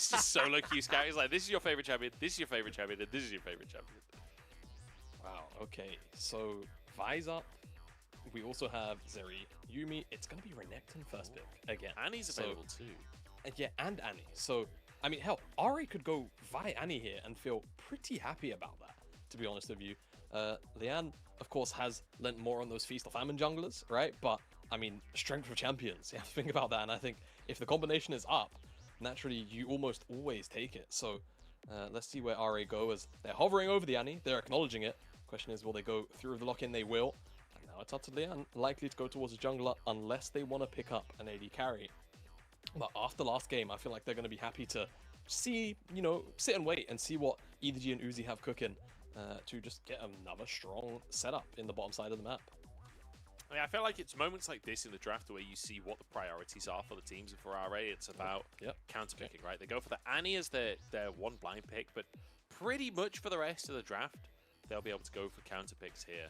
It's just solo queue scout. He's like, this is your favorite champion, this is your favorite champion, and this is your favorite champion. Wow, okay. So, Vi's up. We also have Zeri, Yuumi. It's going to be Renekton first pick again. Annie's available too. Yeah, and Annie. So, I mean, hell, RA could go Vi Annie here and feel pretty happy about that, to be honest with you. Lian, of course, has lent more on those Feast or Famine junglers, right? But, I mean, strength of champions. You have to think about that. And I think if the combination is up, naturally, you almost always take it. So, let's see where RA go as they're hovering over the Annie. They're acknowledging it. Question is, will they go through the lock-in? They will. And now it's up to Lian, likely to go towards a jungler unless they want to pick up an AD carry. But after last game, I feel like they're going to be happy to see, you know, sit and wait and see what EDG and Uzi have cooking to just get another strong setup in the bottom side of the map. I mean, I feel like it's moments like this in the draft where you see what the priorities are for the teams, and for RA, it's about counter-picking, right? They go for the Annie as their one blind pick, but pretty much for the rest of the draft, they'll be able to go for counter-picks here,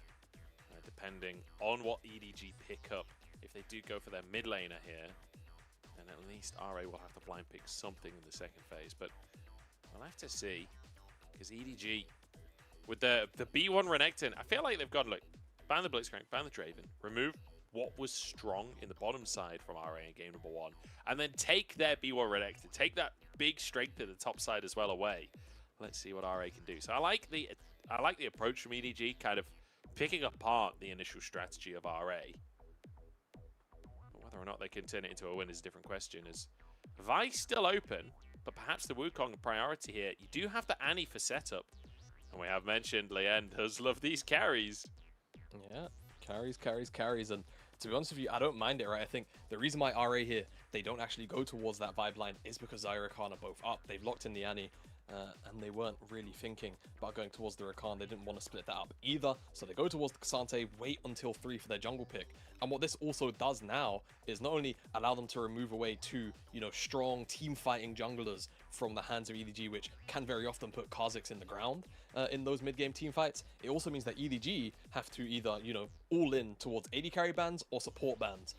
depending on what EDG pick up. If they do go for their mid laner here, then at least RA will have to blind pick something in the second phase, but we'll have to see, because EDG, with the B1 Renekton, I feel like they've got, look, ban the Blitzcrank, ban the Draven, remove what was strong in the bottom side from RA in game number 1, and then take their B1 Renekton, take that big strength at the top side as well away. Let's see what RA can do. So I like the approach from EDG, kind of picking apart the initial strategy of RA. But whether or not they can turn it into a win is a different question. As Vi's still open, but perhaps the Wukong priority here. You do have the Annie for setup, and we have mentioned Lian does love these carries. Yeah, carries, and to be honest with you, I don't mind it, right? I think the reason why RA here, they don't actually go towards that Vibe line is because Zyra Khan are both up. They've locked in the Annie, and they weren't really thinking about going towards the Rakan. They didn't want to split that up either, so they go towards the K'Sante, wait until 3 for their jungle pick. And what this also does now is not only allow them to remove away 2, you know, strong team fighting junglers from the hands of EDG, which can very often put Kha'Zix in the ground in those mid-game team fights. It also means that EDG have to either, you know, all in towards AD carry bans or support bans,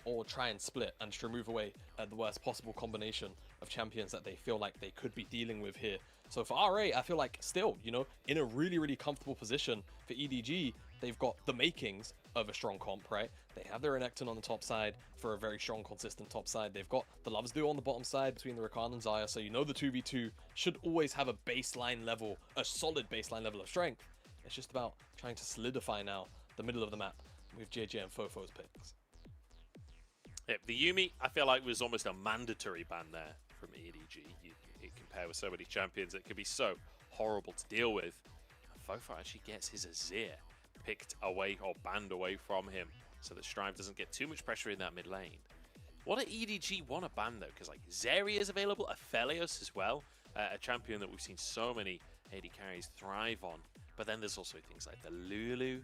or try and split and just remove away the worst possible combination of champions that they feel like they could be dealing with here. So for RA, I feel like still, you know, in a really, really comfortable position. For EDG, they've got the makings of a strong comp, right? They have their Renekton on the top side for a very strong, consistent top side. They've got the Loves Duo on the bottom side between the Rakan and Xayah, so you know the 2v2 should always have a baseline level, a solid baseline level of strength. It's just about trying to solidify now the middle of the map with JJ and Fofo's picks. Yeah, the Yuumi, I feel like, was almost a mandatory ban there from EDG. You compare with so many champions, it could be so horrible to deal with. And Fofo actually gets his Azir picked away or banned away from him, so that Strive doesn't get too much pressure in that mid lane. What do EDG want to ban though? Because like Zeri is available, Aphelios as well, a champion that we've seen so many AD carries thrive on. But then there's also things like the Lulu,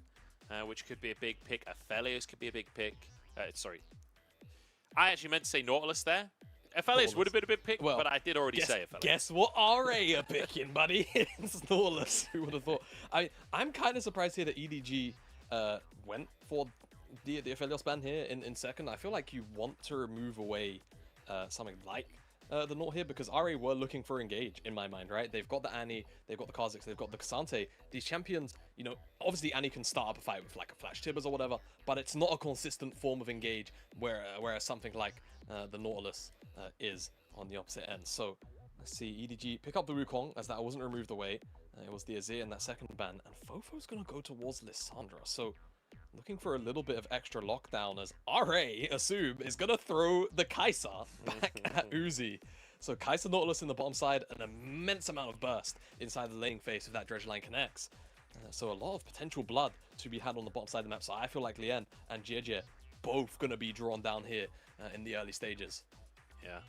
which could be a big pick. Aphelios could be a big pick. Sorry, I actually meant to say Nautilus there. Aphelios would have been a big pick, but I did already say Aphelios. Guess what RA are picking, buddy? It's Nautilus. Who would have thought? I'm kind of surprised here that EDG went for the Aphelios ban here in second. I feel like you want to remove away something like the Naut here, because RA were looking for engage in my mind, right? They've got the Annie, they've got the Kha'Zix, they've got the K'Sante. These champions, you know, obviously Annie can start up a fight with like a Flash Tibbers or whatever, but it's not a consistent form of engage, whereas something like the Nautilus is on the opposite end. So let's see, EDG pick up the Wukong as that wasn't removed away. It was the Azir in that second ban, and Fofo's gonna go towards Lissandra. So looking for a little bit of extra lockdown as RA, assume, is going to throw the Kai'Sa back at Uzi. So Kai'Sa Nautilus in the bottom side, an immense amount of burst inside the laning phase if that dredge line connects. So a lot of potential blood to be had on the bottom side of the map. So I feel like Lian and JJ both going to be drawn down here in the early stages. Yeah.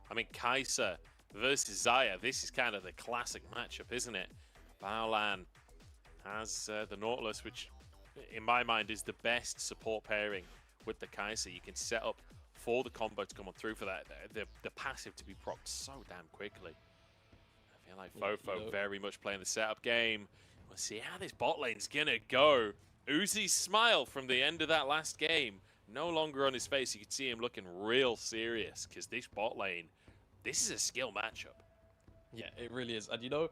I mean, Kai'Sa versus Xayah, this is kind of the classic matchup, isn't it? Baolan has the Nautilus, which in my mind is the best support pairing with the Kai'Sa. You can set up for the combo to come on through for that, the passive to be procced so damn quickly. I feel like Fofo very much playing the setup game. We'll see how this bot lane's gonna go. Uzi's smile from the end of that last game no longer on his face. You can see him looking real serious, because this bot lane this is a skill matchup. Yeah, it really is. And you know,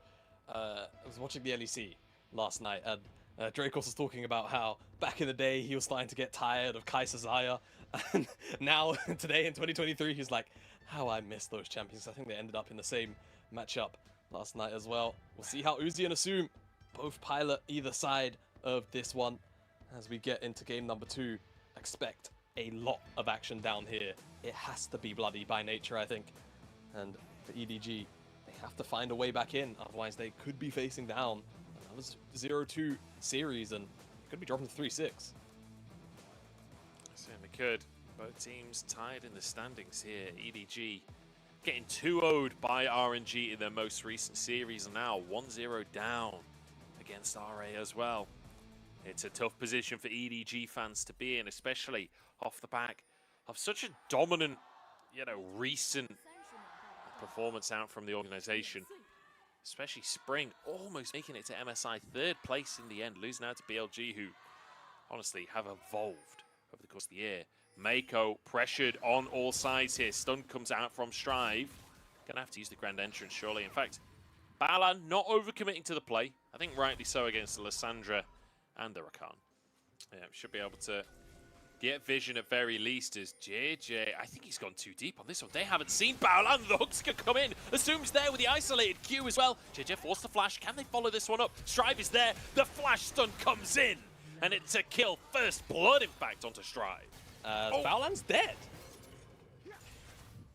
I was watching the LEC last night, and Dracos was talking about how back in the day he was starting to get tired of Kai'Sa Xayah, and now today in 2023 he's like, how I miss those champions. I think they ended up in the same matchup last night as well. We'll see how Uzi and Assume both pilot either side of this one as we get into game number 2. Expect a lot of action down here. It has to be bloody by nature, I think. And for EDG, they have to find a way back in, otherwise they could be facing down another 0-2 series and could be dropping to 3-6. Certainly could. Both teams tied in the standings here. EDG getting 2-0'd by RNG in their most recent series, and now 1-0 down against RA as well. It's a tough position for EDG fans to be in, especially off the back of such a dominant, recent performance out from the organization. Especially Spring almost making it to MSI 3rd place in the end, losing out to BLG, who honestly have evolved over the course of the year. Mako pressured on all sides here. Stun comes out from Strive. Gonna have to use the grand entrance, surely. In fact, Balan not overcommitting to the play. I think rightly so against the Lissandra and the Rakan. Yeah, should be able to get vision at very least as JJ. I think he's gone too deep on this one. They haven't seen Balan. The hooks can come in. Assumes there with the isolated Q as well. JJ forced the flash. Can they follow this one up? Strive is there. The flash stun comes in. And it's a kill. First blood, in fact, onto Strive. Balan's dead.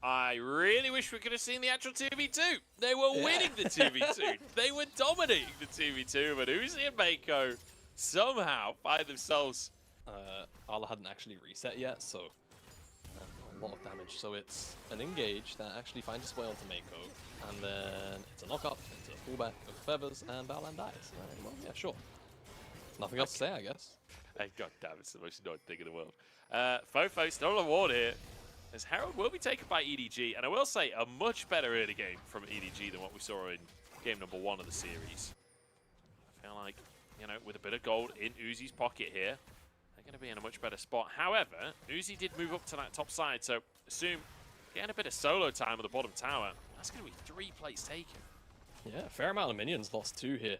I really wish we could have seen the actual 2v2. They were winning the 2v2. They were dominating the 2v2, but Uzi and Mako somehow find themselves... Ala hadn't actually reset yet, so a lot of damage. So it's an engage that actually finds its way onto Mako, and then it's a knock-up, it's a pullback of feathers, and Balan dies. Well, yeah, sure. Nothing else to say, I guess. Hey, God damn, it's the most annoying thing in the world. Fofo still on the ward here, as Herald will be taken by EDG, and I will say a much better early game from EDG than what we saw in game number 1 of the series. I feel like, with a bit of gold in Uzi's pocket here, they're going to be in a much better spot. However, Uzi did move up to that top side, so Assume getting a bit of solo time on the bottom tower. That's going to be 3 plates taken. Yeah, a fair amount of minions lost too here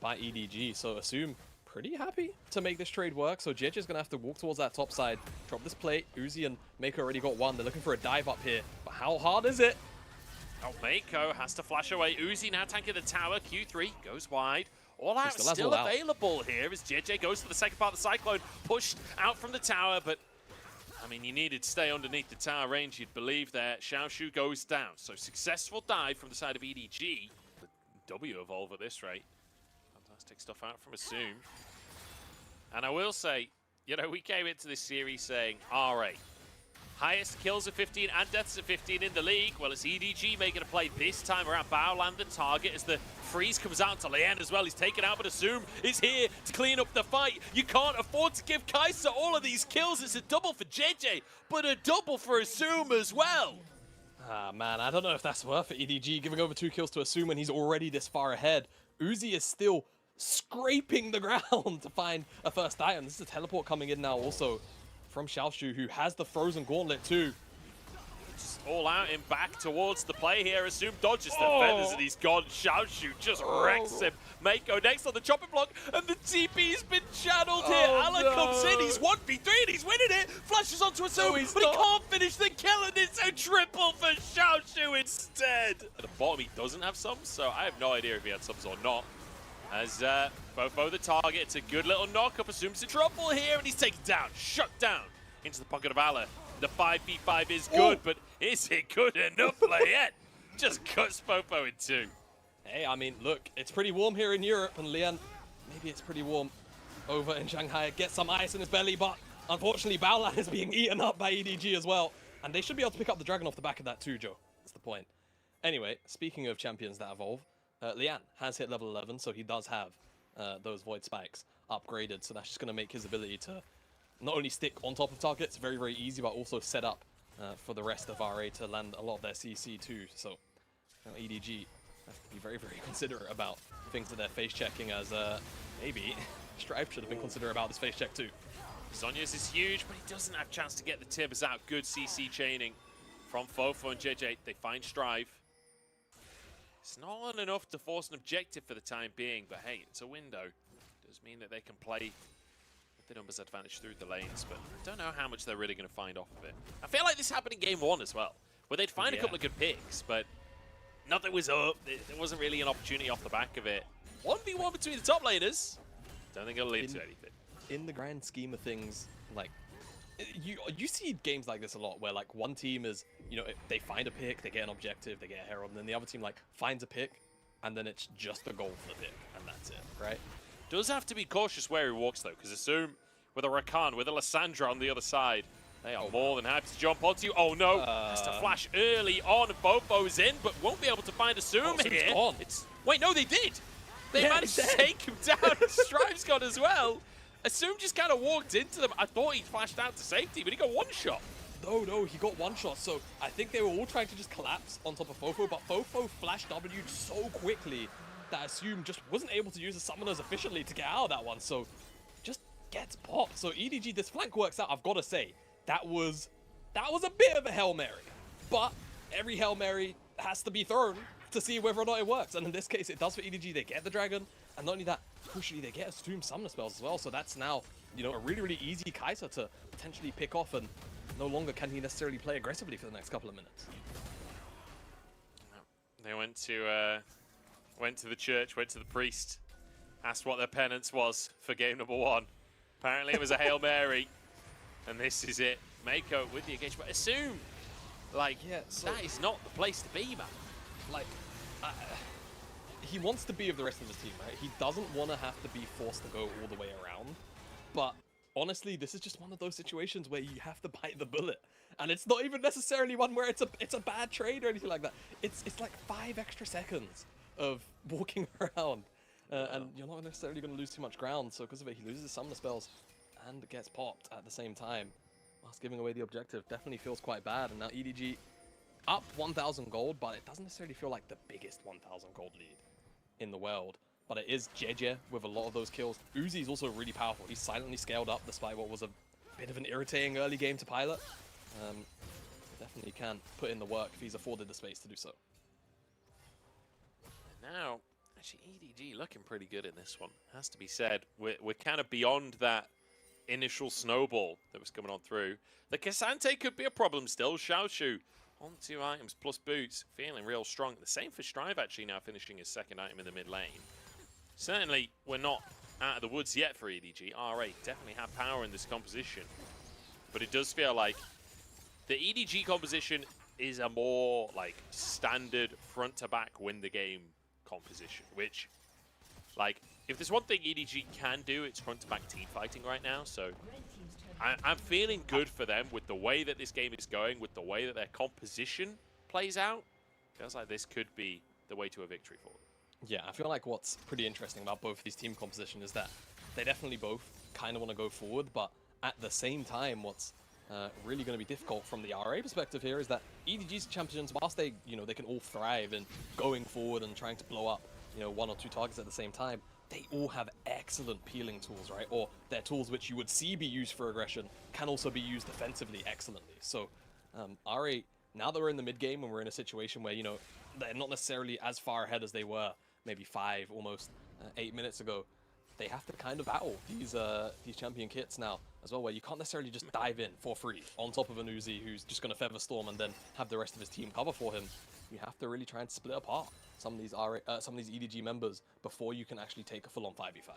by EDG, so Assume pretty happy to make this trade work. So JJ's going to have to walk towards that top side, drop this plate. Uzi and Mako already got one. They're looking for a dive up here, but how hard is it? Oh, Mako has to flash away. Uzi now tanking the tower. Q3 goes wide. All out still available here as JJ goes to the second part of the Cyclone, pushed out from the tower, but I mean, you needed to stay underneath the tower range, you'd believe there. Xiaoshu goes down. So successful dive from the side of EDG. The W evolve at this rate. Fantastic stuff out from Assume. And I will say, we came into this series saying RA. Highest kills of 15 and deaths of 15 in the league. Well, it's EDG making a play this time around. Baoland the target as the freeze comes out to Lian as well. He's taken out, but Assume is here to clean up the fight. You can't afford to give Kai'Sa all of these kills. It's a double for JJ, but a double for Assume as well. Ah, man, I don't know if that's worth it. EDG giving over 2 kills to Assume when he's already this far ahead. Uzi is still scraping the ground to find a first item. This is a teleport coming in now also from Xiaoshu, who has the frozen gauntlet too. Just all out and back towards the play here. Assume dodges the feathers and he's gone. Xiaoshu just wrecks him. Mako next on the chopping block, and the TP's been channeled here. Alan comes in, he's 1v3 and he's winning it. Flashes onto Assume, but he can't finish the kill, and it's a triple for Xiaoshu instead. At the bottom, he doesn't have subs, so I have no idea if he had subs or not. As Fofo the target, it's a good little knock-up. Assumes the trouble here, and he's taken down, shut down into the pocket of Allah. The 5v5 is good, but is it good enough? Lian just cuts Fofo in 2. Hey, I mean, look, it's pretty warm here in Europe, and Lian, maybe it's pretty warm over in Shanghai. Get some ice in his belly, but unfortunately, Baolan is being eaten up by EDG as well. And they should be able to pick up the dragon off the back of that too, Joe. That's the point. Anyway, speaking of champions that evolve, Lian has hit level 11, so he does have those Void Spikes upgraded. So that's just going to make his ability to not only stick on top of targets, very, very easy, but also set up for the rest of RA to land a lot of their CC too. So EDG have to be very, very considerate about things that they're face checking, as maybe Strive should have been considerate about this face check too. Sonya's is huge, but he doesn't have a chance to get the Tibbers out. Good CC chaining from Fofo and JJ. They find Strive. It's not enough to force an objective for the time being, but hey, it's a window. Does mean that they can play with the numbers advantage through the lanes, but I don't know how much they're really going to find off of it. I feel like this happened in game 1 as well, where they'd find a couple of good picks, but nothing was up. There wasn't really an opportunity off the back of it. 1v1 between the top laners. Don't think it'll lead to anything. In the grand scheme of things, like, you see games like this a lot where like one team is, you know, they find a pick, they get an objective, they get a herald, and then the other team like finds a pick and then it's just a goal for the pick and that's it, right? Does have to be cautious where he walks though, because assume with a Rakan, with a Lissandra on the other side, they are more than happy to jump onto you. Oh no, has to flash early on. Bofo's in, but won't be able to find Assume here. Wait, no, they did. They managed to take him down. Strive's gone as well. Assume just kind of walked into them. I thought he flashed out to safety, but he got one shot. No, he got one shot. So I think they were all trying to just collapse on top of Fofo, but Fofo flashed W'd so quickly that Assume just wasn't able to use the summoners efficiently to get out of that one. So just gets popped. So EDG, this flank works out, I've got to say. That was a bit of a Hail Mary. But every Hail Mary has to be thrown to see whether or not it works. And in this case, it does for EDG. They get the dragon. And not only that, crucially, they get Assume summoner spells as well. So that's now, you know, a really, really easy Kai'Sa to potentially pick off. And no longer can he necessarily play aggressively for the next couple of minutes. They went to the church, went to the priest, asked what their penance was for game number 1. Apparently it was a Hail Mary. And this is it. Mako with the engagement. But Assume, like, that is not the place to be, man. Like, he wants to be of the rest of his team, right? He doesn't want to have to be forced to go all the way around. But honestly, this is just one of those situations where you have to bite the bullet. And it's not even necessarily one where it's a bad trade or anything like that. It's like 5 extra seconds of walking around. And you're not necessarily going to lose too much ground. So because of it, he loses his summoner spells and gets popped at the same time, whilst giving away the objective. Definitely feels quite bad. And now EDG up 1,000 gold, but it doesn't necessarily feel like the biggest 1,000 gold lead in the world. But it is JJ with a lot of those kills. Uzi's also really powerful. He's silently scaled up despite what was a bit of an irritating early game to pilot. Definitely can put in the work if he's afforded the space to do so. Now, actually, EDG looking pretty good in this one, has to be said. We're kind of beyond that initial snowball that was coming on through. The Cassante could be a problem still. Xiaoshu on 2 items plus boots, feeling real strong. The same for Strive actually now finishing his 2nd item in the mid lane. Certainly, we're not out of the woods yet for EDG. RA definitely have power in this composition. But it does feel like the EDG composition is a more like standard front to back win the game composition, which, like, if there's one thing EDG can do, it's front to back team fighting right now. So I'm feeling good for them with the way that this game is going, with the way that their composition plays out. Feels like this could be the way to a victory for them. Yeah, I feel like what's pretty interesting about both these team composition is that they definitely both kind of want to go forward, but at the same time, what's really going to be difficult from the RA perspective here is that EDG's champions, whilst they, you know, they can all thrive in going forward and trying to blow up, you know, 1 or 2 targets at the same time, they all have excellent peeling tools, right? Or their tools which you would see be used for aggression can also be used defensively excellently. So RA, now that we're in the mid game and we're in a situation where, you know, they're not necessarily as far ahead as they were maybe 5, almost 8 minutes ago, they have to kind of battle these champion kits now as well, where you can't necessarily just dive in for free on top of an Uzi who's just going to Feather Storm and then have the rest of his team cover for him. You have to really try and split apart some of these EDG members before you can actually take a full-on 5v5.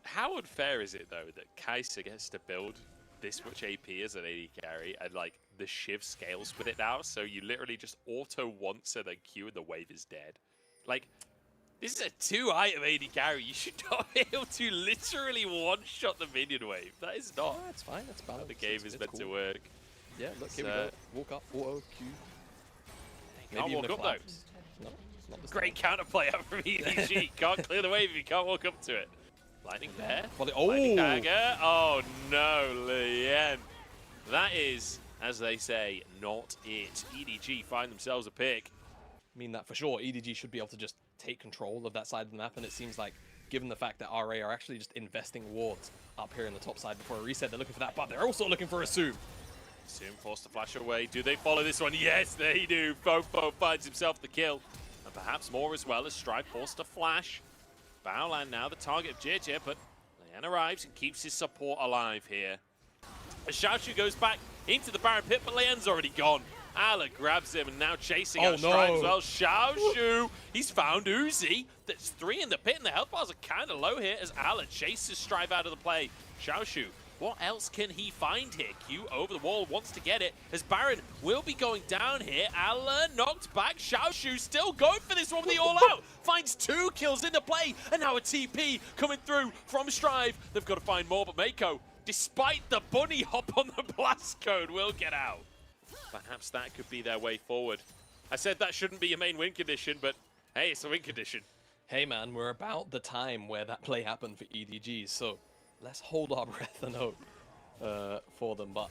How unfair is it, though, that Kai'Sa gets to build this much AP as an AD carry and, like, the Shiv scales with it now, so you literally just auto once and then Q and the wave is dead? Like, this is a 2-item AD carry. You should not be able to literally one-shot the minion wave. That is not. That's fine. That's balanced. The game is meant to work. Yeah, look, here we go. Walk up, auto, Q. Can't walk up, though. No, not this Great counterplay out from EDG. Can't clear the wave if you can't walk up to it. Lightning Bear. Lightning Dagger. Oh, no, Lien. That is, as they say, not it. EDG find themselves a pick. I mean that for sure. EDG should be able to just take control of that side of the map, and it seems like, given the fact that RA are actually just investing wards up here in the top side before a reset, they're looking for that, but they're also looking for Assume. Soon forced to flash away. Do they follow this one? Yes, they do. Fofo finds himself the kill. And perhaps more as well as Strive forced to flash. Baolan now the target of JJ, but Lian arrives and keeps his support alive here. As Xiaoshu goes back into the Baron pit, but Lian's already gone. Ala grabs him and now chasing out Strive as well. Xiaoshu, he's found Uzi. There's 3 in the pit and the health bars are kind of low here as Ala chases Strive out of the play. Xiaoshu, what else can he find here? Q over the wall, wants to get it, as Baron will be going down here. Ala knocked back. Xiaoshu still going for this one with the all-out. Finds 2 kills in the play, and now a TP coming through from Strive. They've got to find more, but Mako, despite the bunny hop on the blast code, will get out. Perhaps that could be their way forward. I said that shouldn't be your main win condition, but hey, it's a win condition. Hey man, we're about the time where that play happened for EDG, so let's hold our breath and hope for them, but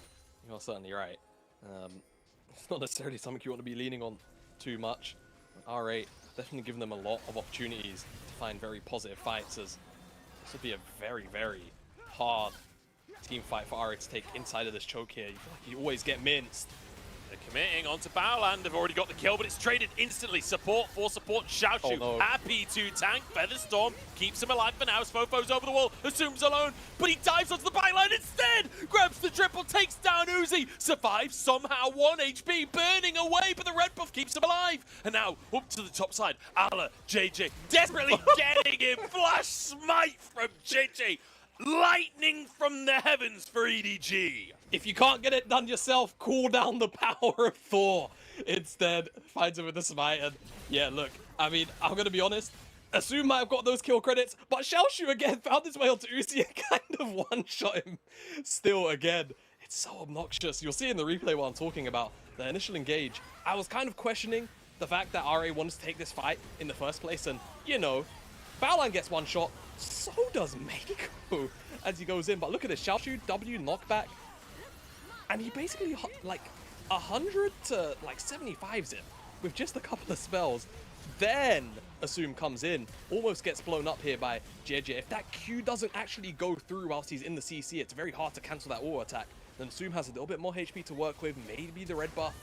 you're certainly right. It's not necessarily something you want to be leaning on too much. RA definitely giving them a lot of opportunities to find very positive fights, as this would be a very, very hard team fight for RA to take inside of this choke here. You feel like you always get minced. They're committing onto Baolan. They've already got the kill, but it's traded instantly. Support for support. Xiaoshu happy to tank. Featherstorm keeps him alive for now. Fofo's over the wall. Assumes alone, but he dives onto the backline instead. Grabs the triple, takes down Uzi. Survives somehow. 1 HP, burning away, but the red buff keeps him alive. And now up to the top side. Ala, JJ, desperately getting him. Flash smite from JJ. Lightning from the heavens for EDG. If you can't get it done yourself, call down the power of Thor. Instead, finds him with the smite, and yeah, look, I mean, I'm gonna be honest, Assume might have got those kill credits, but Xiaoshu again found his way onto Uzi and kind of one-shot him still again. It's so obnoxious. You'll see in the replay what I'm talking about, the initial engage. I was kind of questioning the fact that RA wanted to take this fight in the first place, and, you know, Baolan gets one shot, so does Mako as he goes in. But look at this, Xiaoshu W knockback, and he basically like 100 to like 75s it with just a couple of spells. Then Assume comes in, almost gets blown up here by JJ. If that Q doesn't actually go through whilst he's in the CC, it's very hard to cancel that auto attack. Then Assume has a little bit more HP to work with. Maybe the red buff,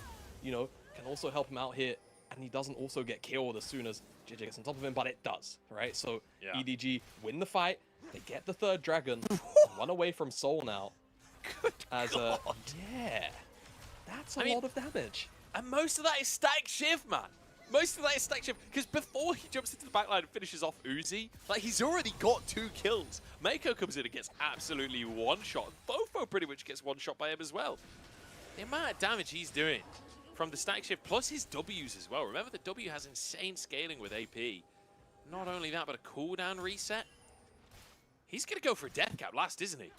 you know, can also help him out here. And he doesn't also get killed as soon as JJ gets on top of him, but it does, right? So yeah. EDG win the fight. They get the third dragon. Run away from Soul now. Good God. Yeah, that's a lot of damage. And most of that is static shift, man. Most of that is static shift, because before he jumps into the backline and finishes off Uzi, like, he's already got 2 kills. Mako comes in and gets absolutely one-shot. Fofo pretty much gets one-shot by him as well. The amount of damage he's doing from the static shift, plus his Ws as well. Remember, the W has insane scaling with AP. Not only that, but a cooldown reset. He's going to go for a death cap last, isn't he?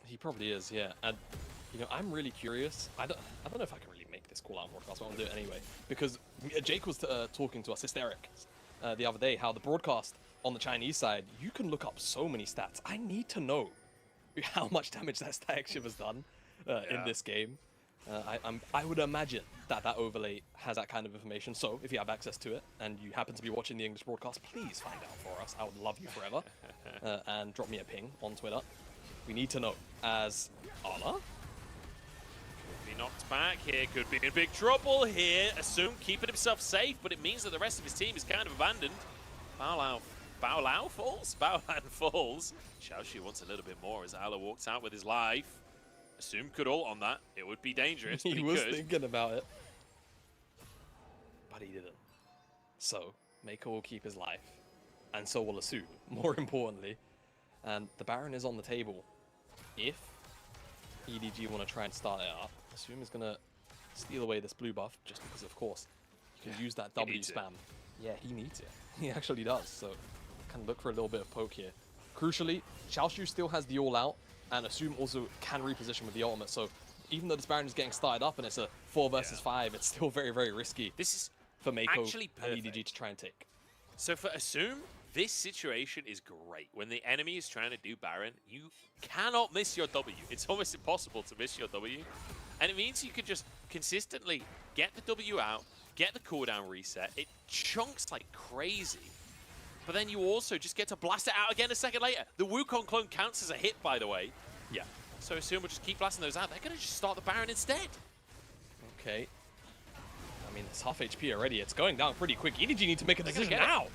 He probably is, yeah. And, you know, I'm really curious. I don't know if I can really make this call out broadcast, but I'm going to do it anyway. Because Jake was talking to us, hysteric, the other day, how the broadcast on the Chinese side, you can look up so many stats. I need to know how much damage that static shift has done in this game. I would imagine that overlay has that kind of information. So if you have access to it and you happen to be watching the English broadcast, please find out for us. I would love you forever. And drop me a ping on Twitter. We need to know. As Ana could be knocked back here, could be in big trouble here. Assume keeping himself safe, but it means that the rest of his team is kind of abandoned. Baolan falls. Xiaoshu wants a little bit more as Ala walks out with his life. Assume could ult on that. It would be dangerous, but he was could. Thinking about it. But he didn't. So, Mako will keep his life. And so will Assume, more importantly. And the Baron is on the table. If EDG want to try and start it up, Assume is going to steal away this blue buff, just because, of course, you can use that W spam. Yeah, he needs it. He actually does. So, can look for a little bit of poke here. Crucially, Xiaoshu still has the all-out, and Assume also can reposition with the ultimate. So, even though this Baron is getting started up and it's a 4 versus 5, it's still very, very risky. This is for Mako actually and EDG to try and take. So for Assume, this situation is great. When the enemy is trying to do Baron, you cannot miss your W. It's almost impossible to miss your W. And it means you can just consistently get the W out, get the cooldown reset. It chunks like crazy. But then you also just get to blast it out again a second later. The Wukong clone counts as a hit, by the way. Yeah. So Assume will just keep blasting those out. They're going to just start the Baron instead. Okay. I mean, it's half HP already. It's going down pretty quick. EDG need to make a decision now.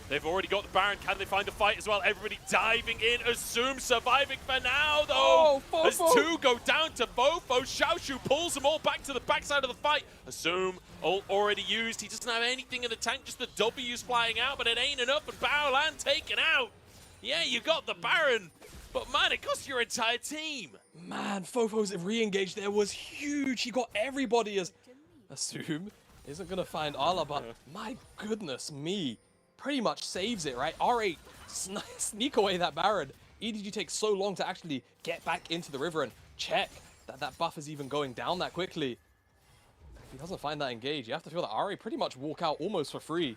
They've already got the Baron. Can they find a fight as well? Everybody diving in. Assume surviving for now, though. Oh, as two go down to Fofo. Xiaoshu pulls them all back to the backside of the fight. Assume ult already used. He doesn't have anything in the tank, just the W's flying out, but it ain't enough. And Baolan taken out. Yeah, you got the Baron, but man, it cost your entire team. Man, Fofo's re-engage there was huge. He got everybody as Assume isn't going to find Ala, but my goodness me. Pretty much saves it, right? RA sneak away that Baron. EDG takes so long to actually get back into the river and check that that buff is even going down that quickly. If he doesn't find that engage, you have to feel that RA pretty much walk out almost for free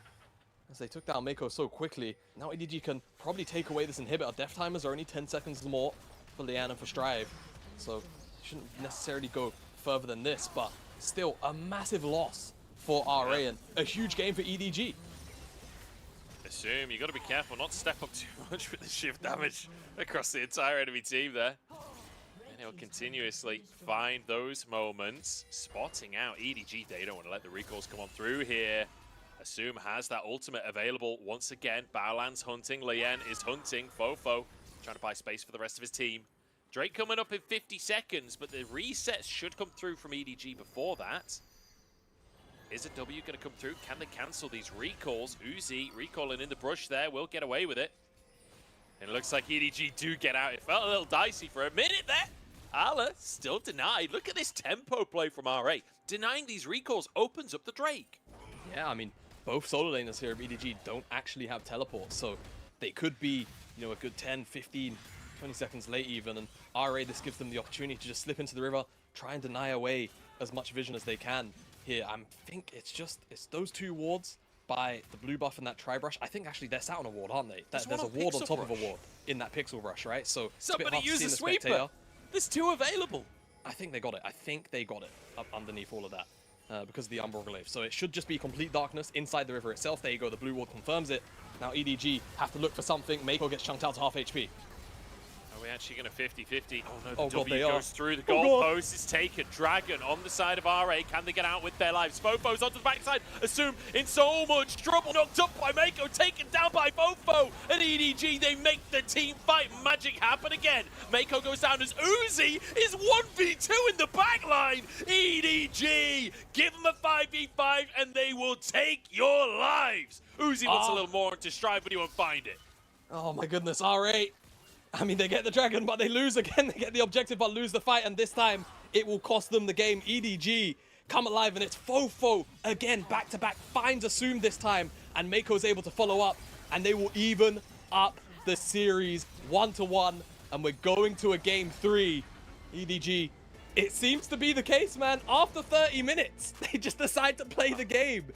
as they took down Mako so quickly. Now EDG can probably take away this inhibitor. Death timers are only 10 seconds more for Lian and for Strive, so shouldn't necessarily go further than this, but still a massive loss for RA and a huge game for EDG. Assume you got to be careful not to step up too much with the shift damage across the entire enemy team there. And he'll continuously find those moments, spotting out EDG. They don't want to let the recalls come on through here. Assume has that ultimate available once again. Baolan's hunting, Lien is hunting, Fofo trying to buy space for the rest of his team. Drake coming up in 50 seconds, but the resets should come through from EDG before that. Is a W going to come through? Can they cancel these recalls? Uzi recalling in the brush there, will get away with it. And it looks like EDG do get out. It felt a little dicey for a minute there. Ala still denied. Look at this tempo play from RA. Denying these recalls opens up the Drake. Yeah, I mean, both solo laners here of EDG don't actually have teleports, so they could be, you know, a good 10, 15, 20 seconds late even, and RA, this gives them the opportunity to just slip into the river, try and deny away as much vision as they can. Here, I think it's those two wards by the blue buff and that tri-brush. I think actually they're sat on a ward, aren't they? There's a ward on top of a ward in that pixel brush, right? So somebody use a sweeper. There's two available. I think they got it. I think they got it up underneath all of that because of the Umbral Glaive. So it should just be complete darkness inside the river itself. There you go. The blue ward confirms it. Now EDG have to look for something. Mako gets chunked out to half HP. Are we actually going to 50-50? Oh no, the God, W goes through the goalpost. It's taken. Dragon on the side of RA. Can they get out with their lives? Fofo's onto the backside. Assume in so much trouble. Knocked up by Mako. Taken down by Fofo. And EDG, they make the team fight. Magic happen again. Mako goes down as Uzi is 1v2 in the backline. EDG, give them a 5v5 and they will take your lives. Uzi wants a little more to Strive, but he won't find it. Oh my goodness, RA. I mean, they get the dragon, but they lose again. They get the objective, but lose the fight, and this time it will cost them the game. EDG come alive, and it's Fofo again, back-to-back, finds Assume this time, and Mako's able to follow up, and they will even up the series 1-1, and we're going to a game 3. EDG, it seems to be the case, man. After 30 minutes, they just decide to play the game.